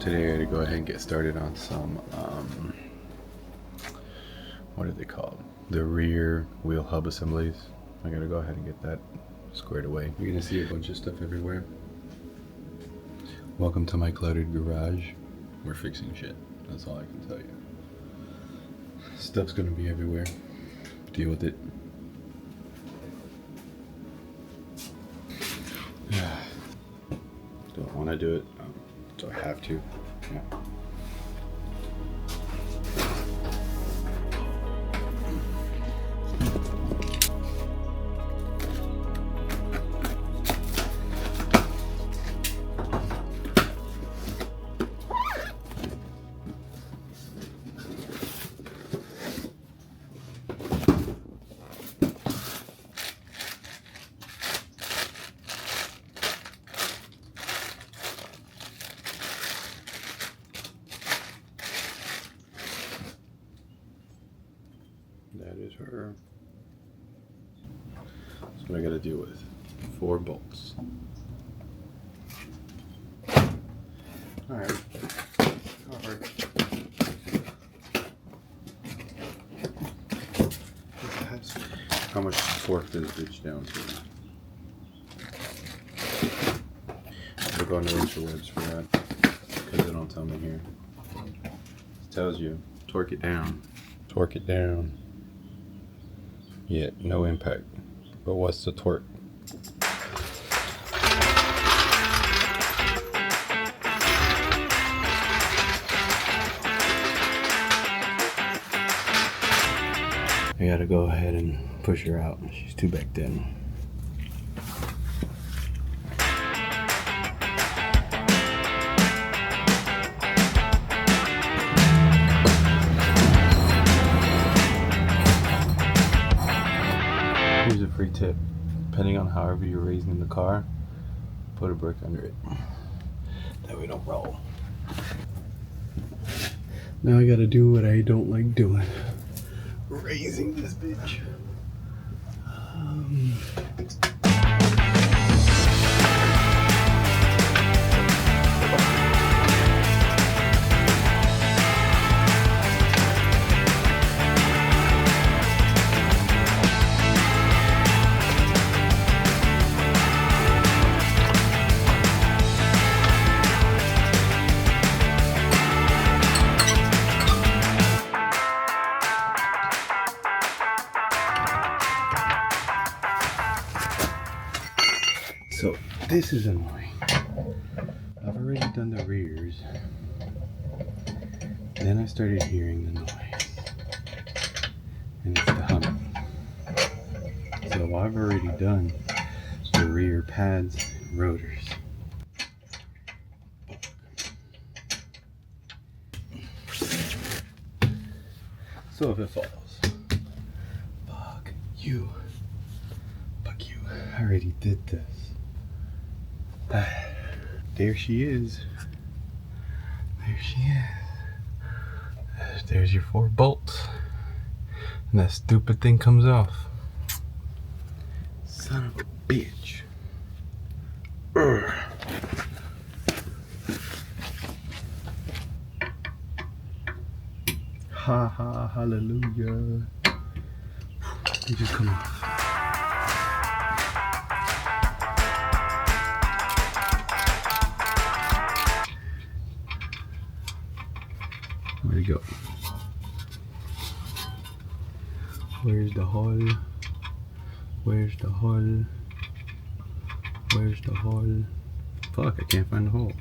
Today I gotta go ahead and get started on some, what are they called? The rear wheel hub assemblies. I gotta go ahead and get that squared away. You're gonna see a bunch of stuff everywhere. Welcome to my cluttered garage. We're fixing shit. That's all I can tell you. Stuff's gonna be everywhere. Deal with it. Don't want to do it, so I have to. Yeah. That is her. That's what I gotta deal with. 4 bolts. Alright. Alright. How much torque does this bitch down to? I'll go into interwebs for that. Because they don't tell me here. It tells you, torque it down. Torque it down. Yeah, no impact. But what's the torque? I gotta go ahead and push her out. She's too backed in. Here's a free tip. Depending on however you're raising the car, put a brick under it. That way don't roll. Now I gotta do what I don't like doing. Raising this bitch. So this is annoying. I've already done the rears. Then I started hearing the noise. And it's the humming. So I've already done the rear pads and rotors. So if it falls, fuck you. Fuck you. I already did this. There she is. There she is. There's your 4 bolts. And that stupid thing comes off. Son of a bitch. Urgh. Ha ha, hallelujah. They just come off. Where'd it go? Where's the hull? Where's the hull? Where's the hull? Fuck, I can't find the hole.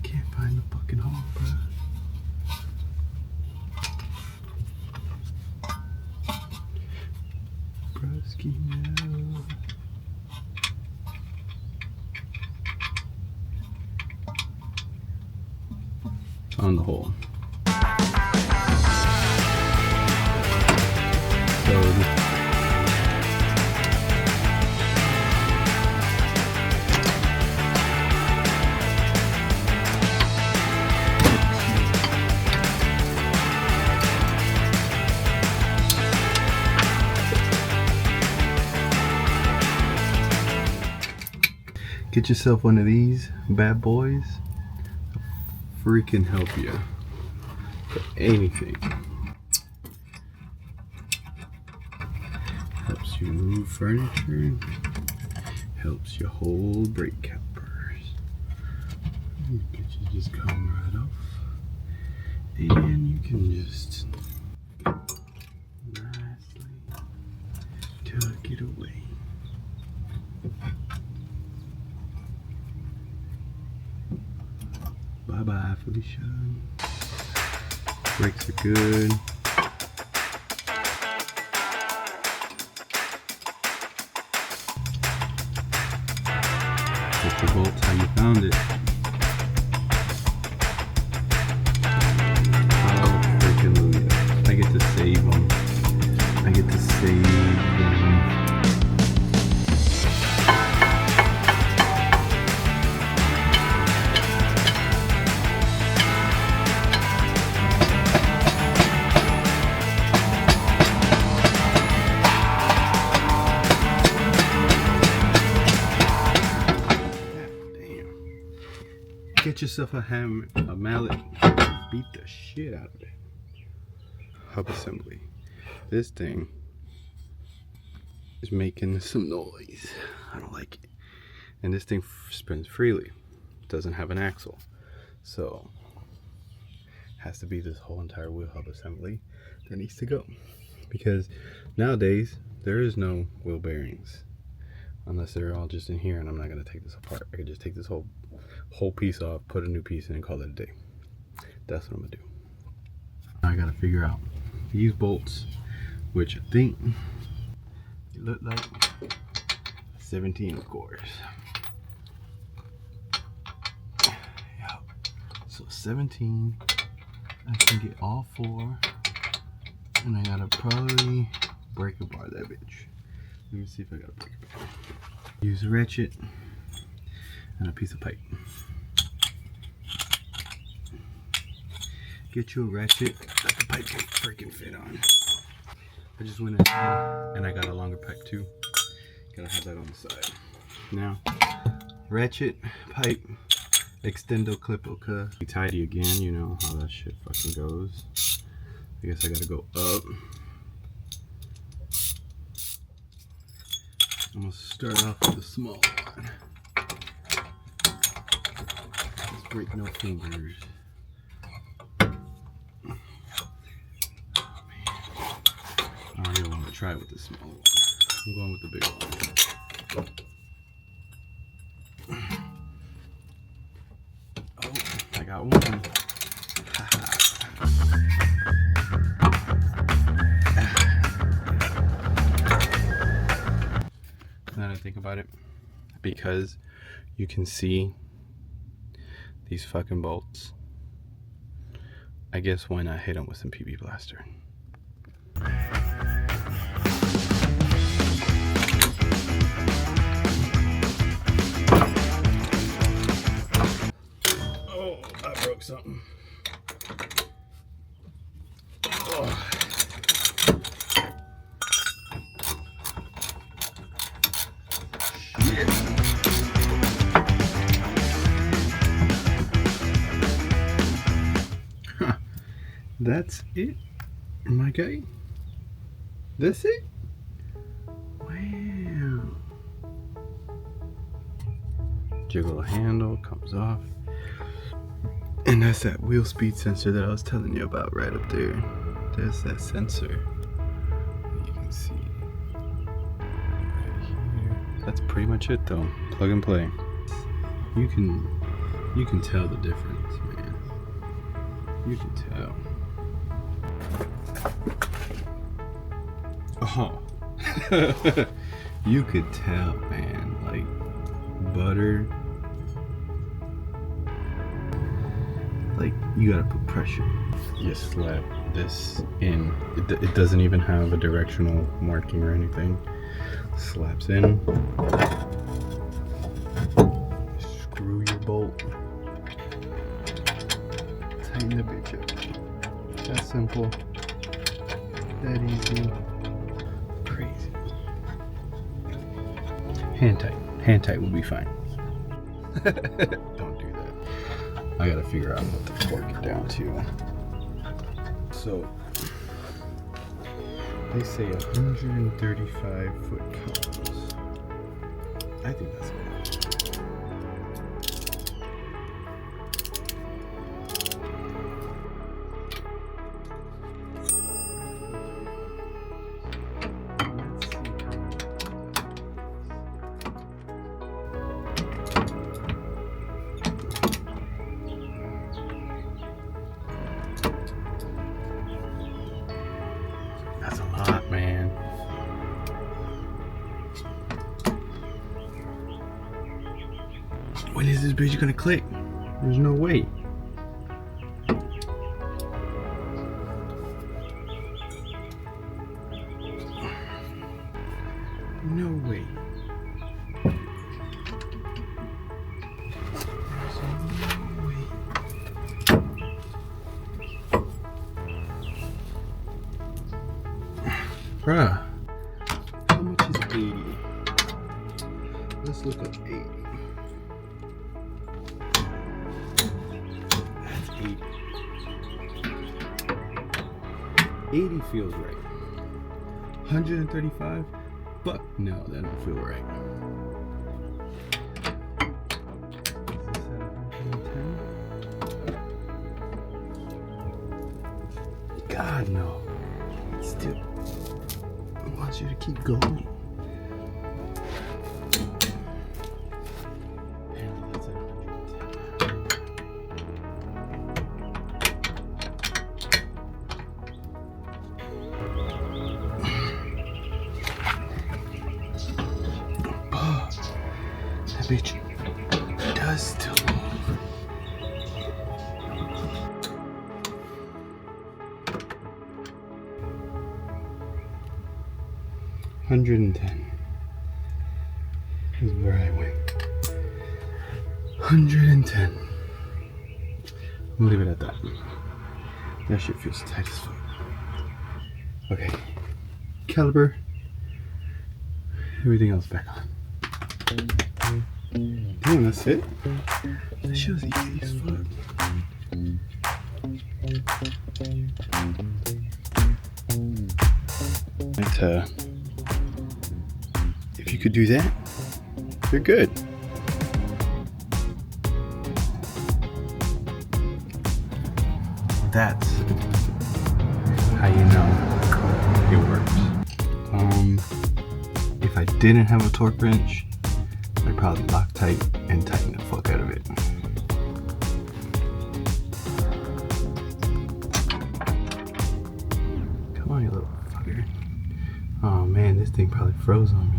Can't find the fucking hole, bro. Broski, no. On the hole. So Get yourself one of these bad boys. Freaking help you for anything. Helps you move furniture. Helps you hold brake calipers. You just come right off. And you can just nicely tuck it away. Bye bye, Felicia. Brakes are good. Take the bolts how you found it. I get to save them. I get to save them. Get yourself a hammer, a mallet, beat the shit out of it. Hub assembly. This thing is making some noise. I don't like it. And this thing spins freely. Doesn't have an axle. So, has to be this whole entire wheel hub assembly that needs to go. Because nowadays, there is no wheel bearings. Unless they're all just in here, and I'm not going to take this apart. I could just take this whole piece off, put a new piece in, and call it a day. That's what I'm going to do. I got to figure out these bolts, which I think it look like 17, of course. Yeah. So 17, I can get all 4, and I gotta probably break apart that bitch. Let me see if I got a break apart. Use a ratchet and a piece of pipe. Get you a ratchet that the pipe can freaking fit on. I just went ahead and I got a longer pipe too. Gotta have that on the side. Now, ratchet, pipe, extendo clip-o-ca. Tidy again, you know how that shit fucking goes. I guess I gotta go up. I'm gonna start off with the small one. Let's break no fingers. I really want to try with the small one. I'm going with the big one. Oh, I got one. Now that I think about it, because you can see these fucking bolts, I guess why not hit them with some PB Blaster? Oh, I broke something. Oh. Shit. Huh. That's it, my guy. That's it? Wow. Jiggle the handle, comes off. And that's that wheel speed sensor that I was telling you about right up there. There's that sensor. You can see right here. That's pretty much it though. Plug and play. You can tell the difference, man. You can tell. Oh. You could tell, man. Like butter. Like, you gotta put pressure. You slap this in. It doesn't even have a directional marking or anything. Slaps in. Screw your bolt. Tighten the bitch up. That simple. That easy. Crazy. Hand tight. Hand tight will be fine. Don't do that. I gotta figure out what to torque it down to. So they say 135 foot columns. I think that's good. That's a lot, man. When is this bitch gonna click? There's no way. No way. There's no way. Bruh, how much is 80? Let's look up 80. That's 80. 80 feels right. 135? Fuck no, that don't feel right. Is this at 110? God no. Still. I want you to keep going. Apparently that's at 110. Oh, that bitch does still move. $110 is where I went. 110. I'm gonna leave it at that. That shit feels tight as fuck. Okay. Caliper. Everything else back on. Damn, that's it? That shit was easy as fuck. If you could do that, you're good. That's how you know it works. If I didn't have a torque wrench, I'd probably lock tight and tighten the fuck out of it. Come on, you little fucker. Oh man, this thing probably froze on me.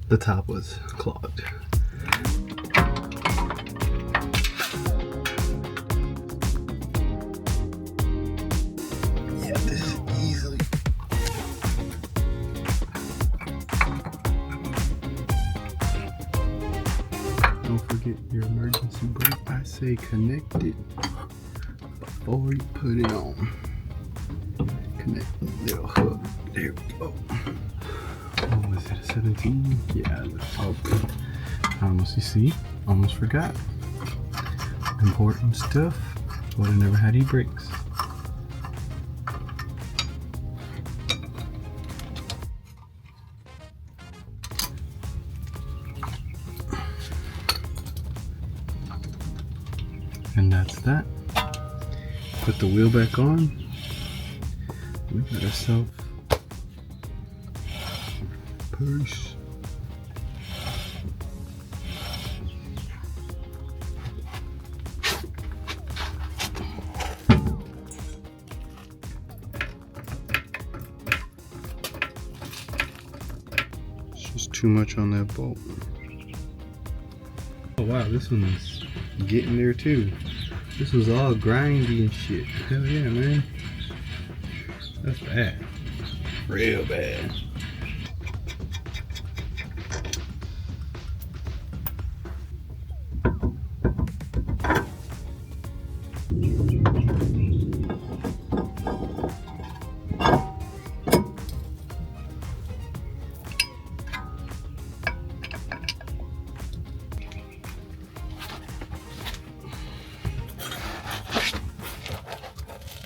The top was clogged. Yeah, this is easily. Don't forget your emergency brake. I say connect it before you put it on. Connect the little hook. There we go. Oh, was it a 17? Yeah. Oh, almost, you see? Almost forgot. Important stuff. Would have never had e-brakes. And that's that. Put the wheel back on. We got ourselves purse. It's just too much on that bolt. Oh wow, this one is getting there too. This was all grindy and shit. Hell yeah, man. That's bad. Real bad.